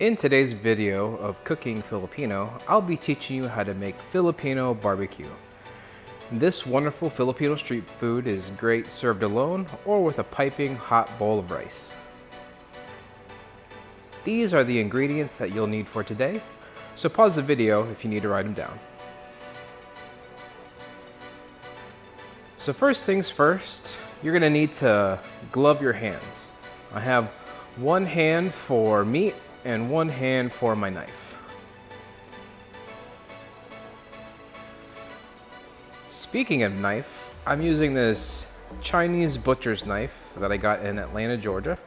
In today's video of Cooking Filipino, I'll be teaching you how to make Filipino barbecue. This wonderful Filipino street food is great served alone or with a piping hot bowl of rice. These are the ingredients that you'll need for today, so pause the video if you need to write them down. So first things first, you're going to need to glove your hands. I have one hand for meat and one hand for my knife. Speaking of knife, I'm using this Chinese butcher's knife that I got in Atlanta, Georgia.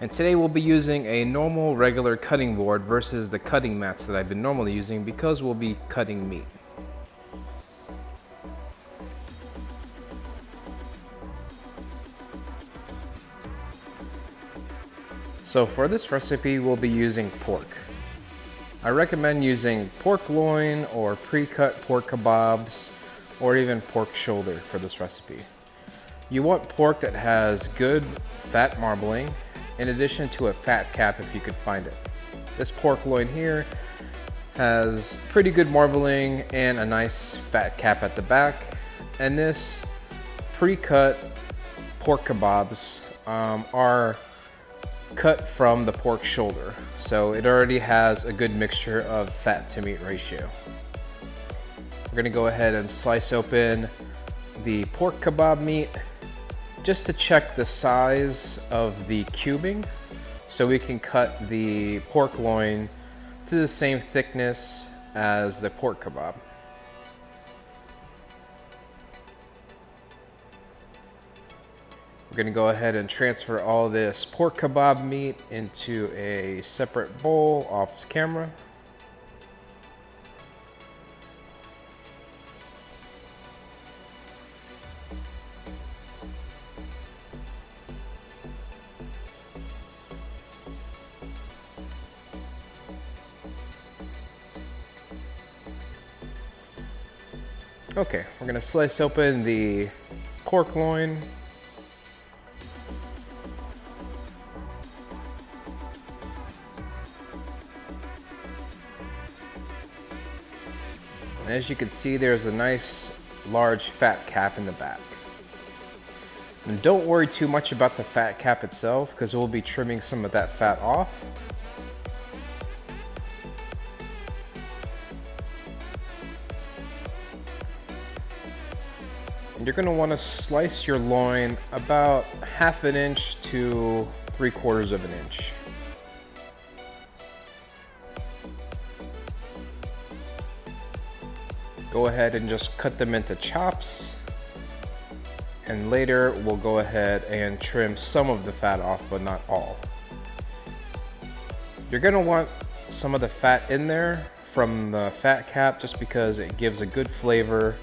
And today we'll be using a normal regular cutting board versus the cutting mats that I've been normally using because we'll be cutting meat. So for this recipe, we'll be using pork. I recommend using pork loin or pre-cut pork kebabs or even pork shoulder for this recipe. You want pork that has good fat marbling in addition to a fat cap if you could find it. This pork loin here has pretty good marbling and a nice fat cap at the back. And this pre-cut pork kebabs are cut from the pork shoulder, so it already has a good mixture of fat to meat ratio. We're going to go ahead and slice open the pork kebab meat just to check the size of the cubing so we can cut the pork loin to the same thickness as the pork kebab. We're going to go ahead and transfer all this pork kebab meat into a separate bowl off camera. Okay, we're going to slice open the pork loin. And as you can see, there's a nice large fat cap in the back. And don't worry too much about the fat cap itself because we'll be trimming some of that fat off. And you're going to want to slice your loin about 1/2 inch to 3/4 of an inch. Go ahead and just cut them into chops, and later we'll go ahead and trim some of the fat off, but not all. You're going to want some of the fat in there from the fat cap just because it gives a good flavor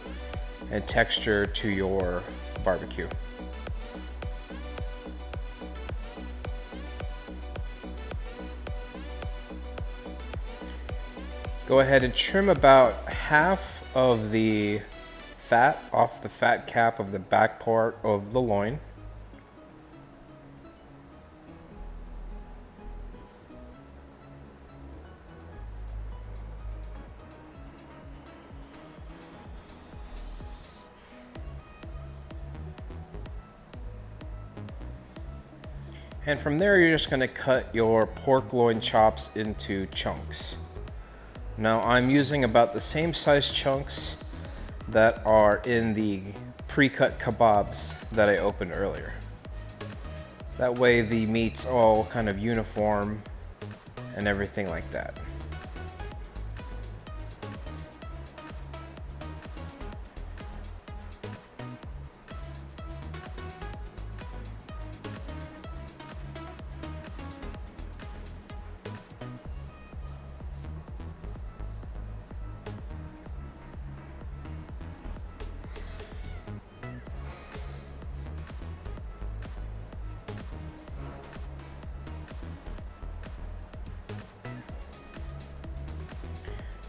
and texture to your barbecue. Go ahead and trim about half of the fat off the fat cap of the back part of the loin. And from there, you're just going to cut your pork loin chops into chunks. Now I'm using about the same size chunks that are in the pre-cut kebabs that I opened earlier. That way the meat's all kind of uniform and everything like that.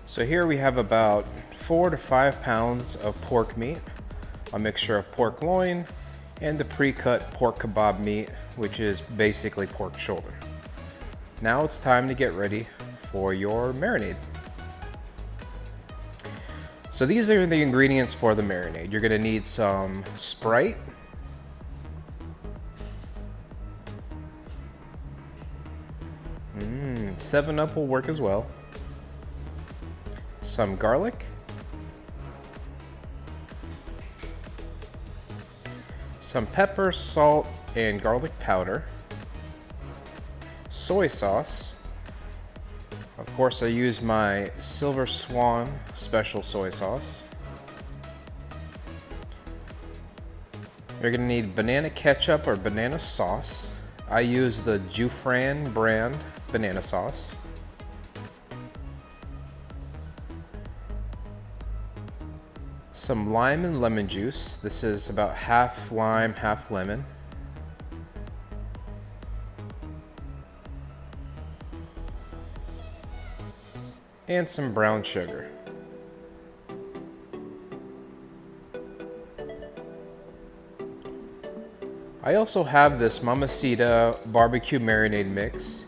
So here we have about 4 to 5 pounds of pork meat, a mixture of pork loin and the pre-cut pork kebab meat, which is basically pork shoulder. Now it's time to get ready for your marinade. So these are the ingredients for the marinade. You're gonna need some Sprite, Seven Up will work as well, some garlic, some pepper, salt, and garlic powder, soy sauce. Of course, I use my Silver Swan special soy sauce. You're gonna need banana ketchup or banana sauce. I use the Jufran brand banana sauce. Some lime and lemon juice. This is about half lime, half lemon. And some brown sugar. I also have this Mamacita barbecue marinade mix,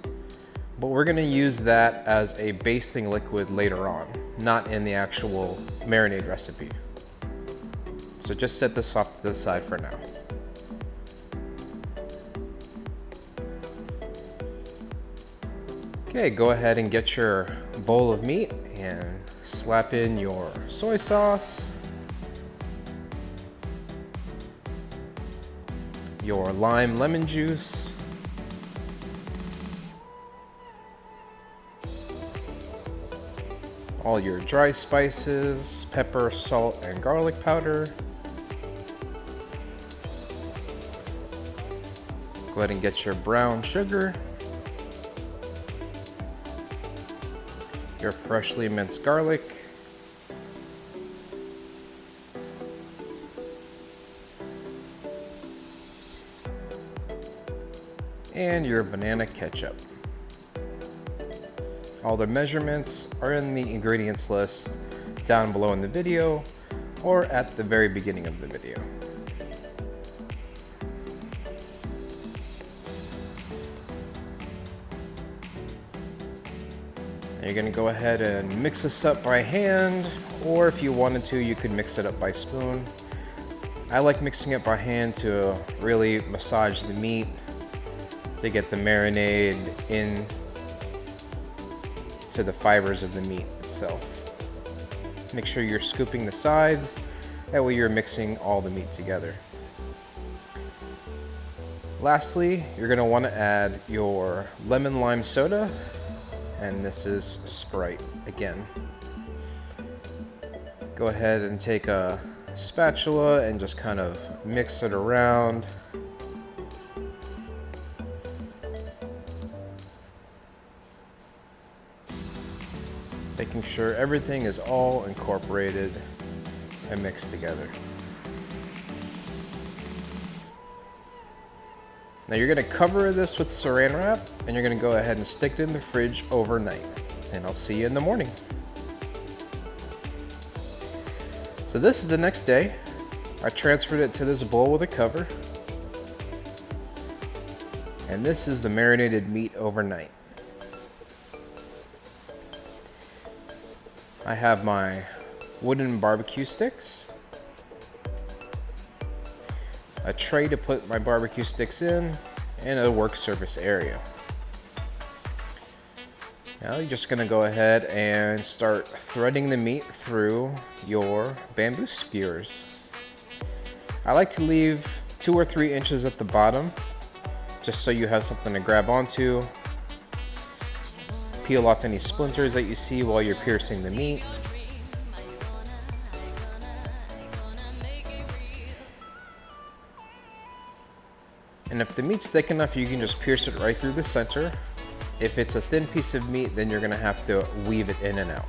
but we're gonna use that as a basting liquid later on, not in the actual marinade recipe. So just set this off to the side for now. Okay, go ahead and get your bowl of meat and slap in your soy sauce, your lime lemon juice, all your dry spices, pepper, salt, and garlic powder. Go ahead and get your brown sugar, your freshly minced garlic, and your banana ketchup. All the measurements are in the ingredients list down below in the video or at the very beginning of the video. You're gonna go ahead and mix this up by hand, or if you wanted to, you could mix it up by spoon. I like mixing it by hand to really massage the meat, to get the marinade in to the fibers of the meat itself. Make sure you're scooping the sides, that way you're mixing all the meat together. Lastly, you're gonna wanna add your lemon lime soda, and this is Sprite again. Go ahead and take a spatula and just kind of mix it around. Making sure everything is all incorporated and mixed together. Now you're gonna cover this with saran wrap and you're gonna go ahead and stick it in the fridge overnight. And I'll see you in the morning. So this is the next day. I transferred it to this bowl with a cover. And this is the marinated meat overnight. I have my wooden barbecue sticks, a tray to put my barbecue sticks in, and a work surface area. Now you're just gonna go ahead and start threading the meat through your bamboo skewers. I like to leave 2 or 3 inches at the bottom, just so you have something to grab onto. Peel off any splinters that you see while you're piercing the meat. And if the meat's thick enough, you can just pierce it right through the center. If it's a thin piece of meat, then you're gonna have to weave it in and out.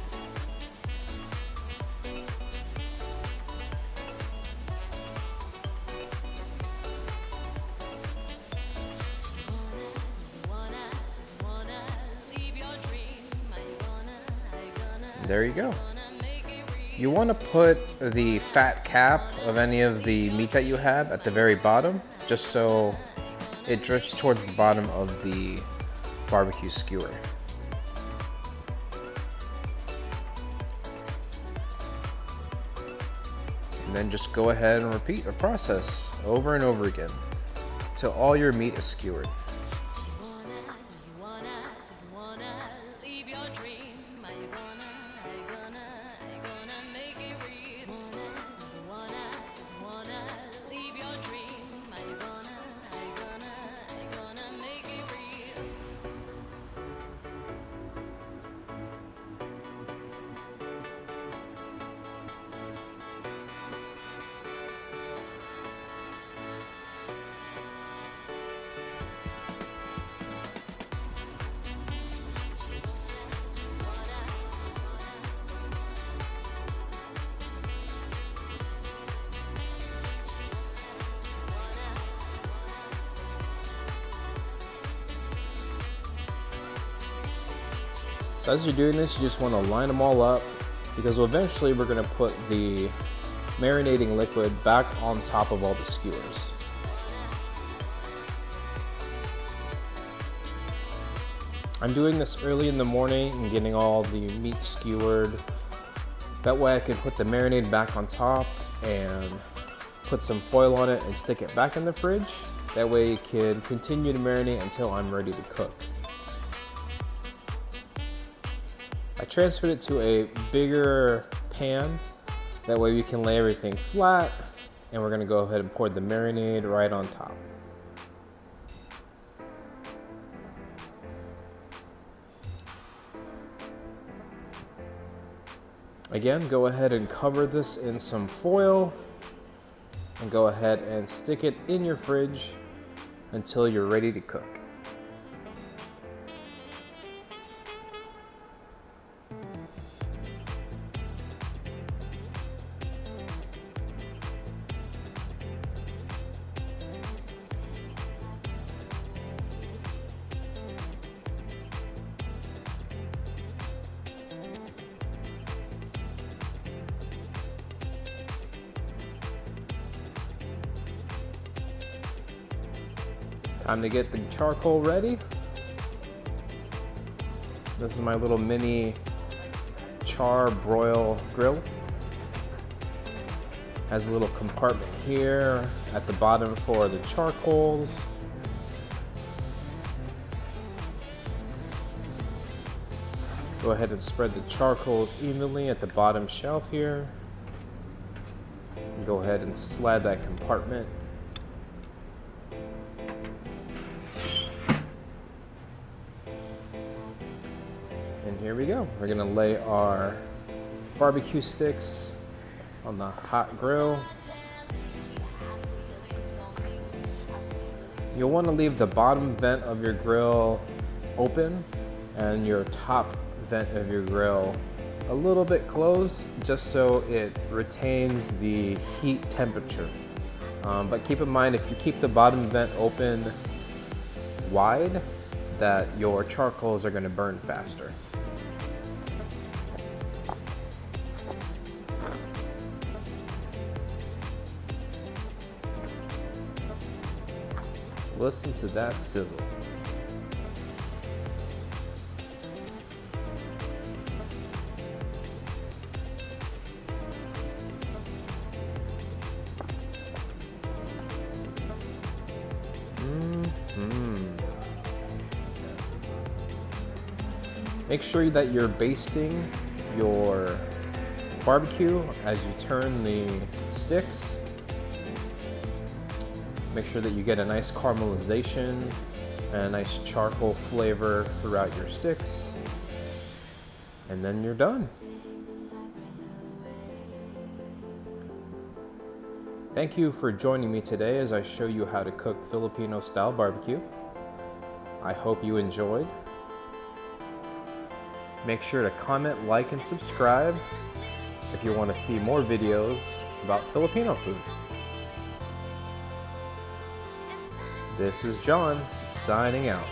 There you go. You want to put the fat cap of any of the meat that you have at the very bottom, just so it drifts towards the bottom of the barbecue skewer. And then just go ahead and repeat the process over and over again till all your meat is skewered. So as you're doing this, you just want to line them all up, because eventually we're going to put the marinating liquid back on top of all the skewers. I'm doing this early in the morning and getting all the meat skewered. That way I can put the marinade back on top and put some foil on it and stick it back in the fridge. That way it can continue to marinate until I'm ready to cook. I transferred it to a bigger pan. That way we can lay everything flat, and we're gonna go ahead and pour the marinade right on top. Again, go ahead and cover this in some foil and go ahead and stick it in your fridge until you're ready to cook. Time to get the charcoal ready. This is my little mini char broil grill. Has a little compartment here at the bottom for the charcoals. Go ahead and spread the charcoals evenly at the bottom shelf here. And go ahead and slide that compartment. And here we go. We're gonna lay our barbecue sticks on the hot grill. You'll want to leave the bottom vent of your grill open and your top vent of your grill a little bit closed, just so it retains the heat temperature. But keep in mind, if you keep the bottom vent open wide, that your charcoals are going to burn faster. Listen to that sizzle. Make sure that you're basting your barbecue as you turn the sticks. Make sure that you get a nice caramelization and a nice charcoal flavor throughout your sticks. And then you're done. Thank you for joining me today as I show you how to cook Filipino style barbecue. I hope you enjoyed. Make sure to comment, like, and subscribe if you want to see more videos about Filipino food. This is John, signing out.